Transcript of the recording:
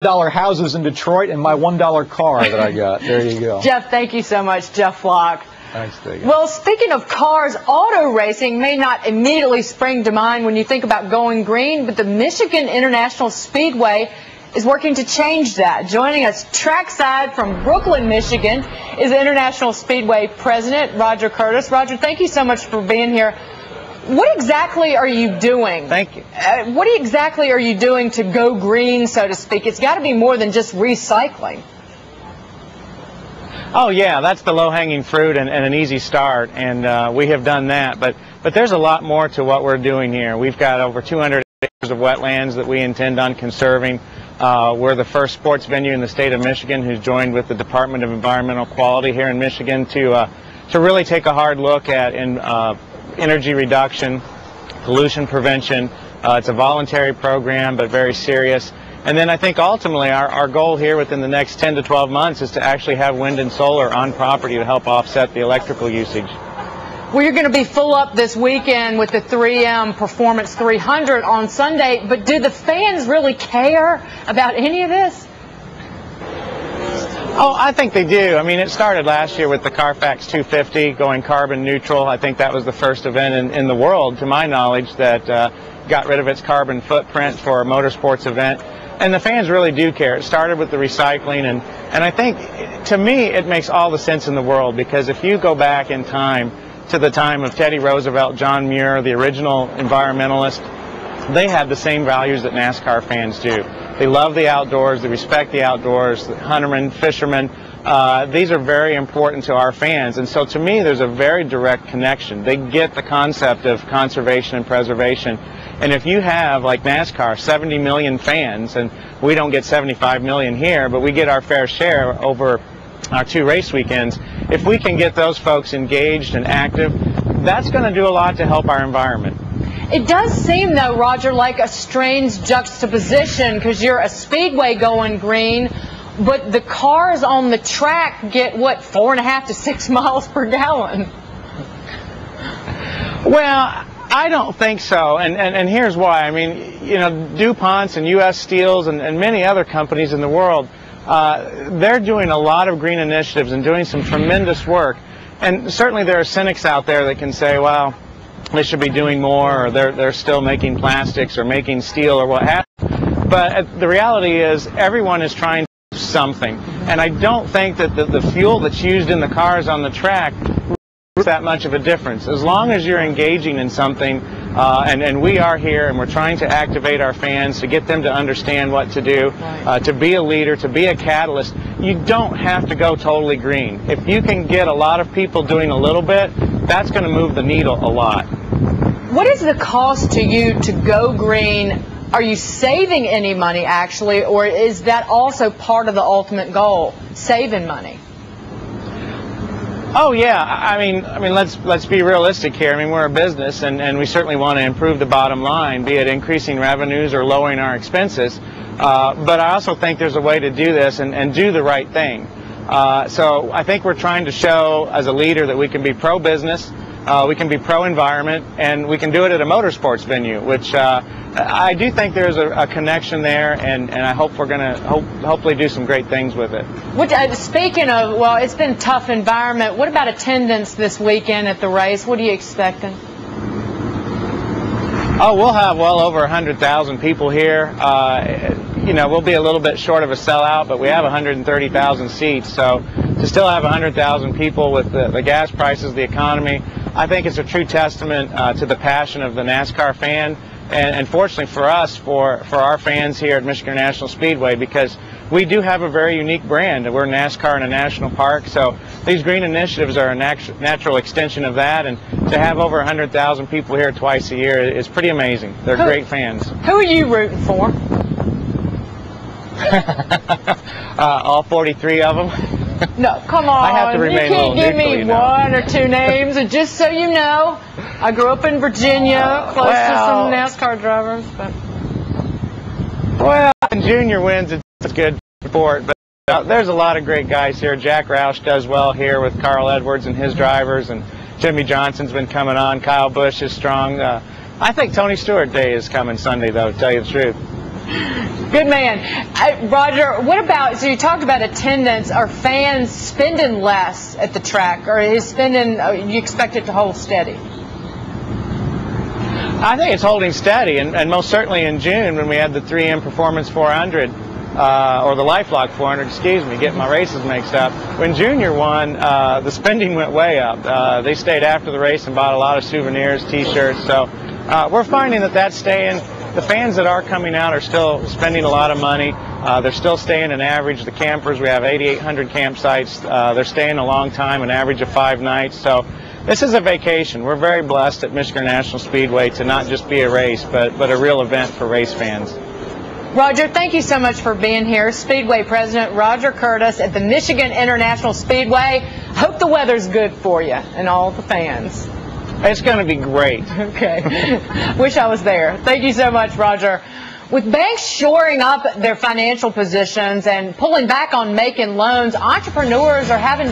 houses in Detroit and my $1 car that I got. There you go. Jeff, thank you so much, Jeff Flock. Thanks, David. Well, speaking of cars, auto racing may not immediately spring to mind when you think about going green, but the Michigan International Speedway is working to change that. Joining us trackside from Brooklyn, Michigan, is International Speedway President Roger Curtis. Roger, thank you so much for being here. What exactly are you doing? Thank you. What exactly are you doing to go green, so to speak? It's got to be more than just recycling. Oh yeah, that's the low-hanging fruit and an easy start, and we have done that. But there's a lot more to what we're doing here. We've got over 200 acres of wetlands that we intend on conserving. We're the first sports venue in the state of Michigan who's joined with the Department of Environmental Quality here in Michigan to really take a hard look at energy reduction, pollution prevention. It's a voluntary program, but very serious. And then I think ultimately our goal here within the next 10 to 12 months is to actually have wind and solar on property to help offset the electrical usage. Well, you're going to be full up this weekend with the 3M Performance 300 on Sunday, but do the fans really care about any of this? Oh, I think they do. I mean, it started last year with the Carfax 250 going carbon neutral. I think that was the first event in the world, to my knowledge, that got rid of its carbon footprint for a motorsports event. And the fans really do care. It started with the recycling, and I think, to me, it makes all the sense in the world, because if you go back in time to the time of Teddy Roosevelt, John Muir, the original environmentalist, they had the same values that NASCAR fans do. They love the outdoors, they respect the outdoors, the huntermen, fishermen. These are very important to our fans, and so to me there's a very direct connection. They get the concept of conservation and preservation, and if you have, like NASCAR, 70 million fans, and we don't get 75 million here, but we get our fair share over our 2 race weekends, if we can get those folks engaged and active, that's going to do a lot to help our environment. It does seem, though, Roger, like a strange juxtaposition, because you're a speedway going green, but the cars on the track get, what, 4.5 to 6 miles per gallon? Well, I don't think so, and here's why. I mean, you know, DuPont's and U.S. Steel's and many other companies in the world, they're doing a lot of green initiatives and doing some tremendous work. And certainly there are cynics out there that can say, well, they should be doing more, or they're still making plastics or making steel or what have you. But the reality is everyone is trying to do something. And I don't think that the fuel that's used in the cars on the track makes that much of a difference. As long as you're engaging in something, and we are here, and we're trying to activate our fans to get them to understand what to do, to be a leader, to be a catalyst. You don't have to go totally green. If you can get a lot of people doing a little bit, that's going to move the needle a lot. What is the cost to you to go green? Are you saving any money, actually, or is that also part of the ultimate goal, saving money? Oh yeah, I mean let's be realistic here. I mean, we're a business, and we certainly want to improve the bottom line, be it increasing revenues or lowering our expenses. But I also think there's a way to do this and do the right thing. So I think we're trying to show as a leader that we can be pro-business, we can be pro-environment, and we can do it at a motorsports venue, which I do think there's a connection there, and I hope we're going to hopefully do some great things with it. Speaking of, well, it's been a tough environment. What about attendance this weekend at the race? What are you expecting? Oh, we'll have well over 100,000 people here. You know, we'll be a little bit short of a sellout, but we have 130,000 seats. So to still have 100,000 people with the gas prices, the economy, I think it's a true testament to the passion of the NASCAR fan. And fortunately for us, for our fans here at Michigan International Speedway, because we do have a very unique brand. We're NASCAR in a national park, so these green initiatives are a natural extension of that, and to have over 100,000 people here twice a year is pretty amazing. They're great fans. Who are you rooting for? All 43 of them. No, come on. I have to remain you can't give me one or 2 names. And just so you know, I grew up in Virginia, close to some NASCAR drivers. But well, junior wins, it's good sport. But there's a lot of great guys here. Jack Roush does well here with Carl Edwards and his drivers, and Jimmy Johnson's been coming on. Kyle Busch is strong. I think Tony Stewart Day is coming Sunday, though, to tell you the truth. Good man. Roger, what about, so you talked about attendance. Are fans spending less at the track, or is spending, you expect it to hold steady? I think it's holding steady, and most certainly in June when we had the 3M Performance 400, or the LifeLock 400, excuse me, getting my races mixed up. When Junior won, the spending went way up. They stayed after the race and bought a lot of souvenirs, T-shirts, so we're finding that that's staying. The fans that are coming out are still spending a lot of money. They're still staying an average. The campers, we have 8,800 campsites. They're staying a long time, an average of 5 nights. So this is a vacation. We're very blessed at Michigan International Speedway to not just be a race, but a real event for race fans. Roger, thank you so much for being here. Speedway President Roger Curtis at the Michigan International Speedway. Hope the weather's good for you and all the fans. It's going to be great. Okay. Wish I was there. Thank you so much, Roger. With banks shoring up their financial positions and pulling back on making loans, entrepreneurs are having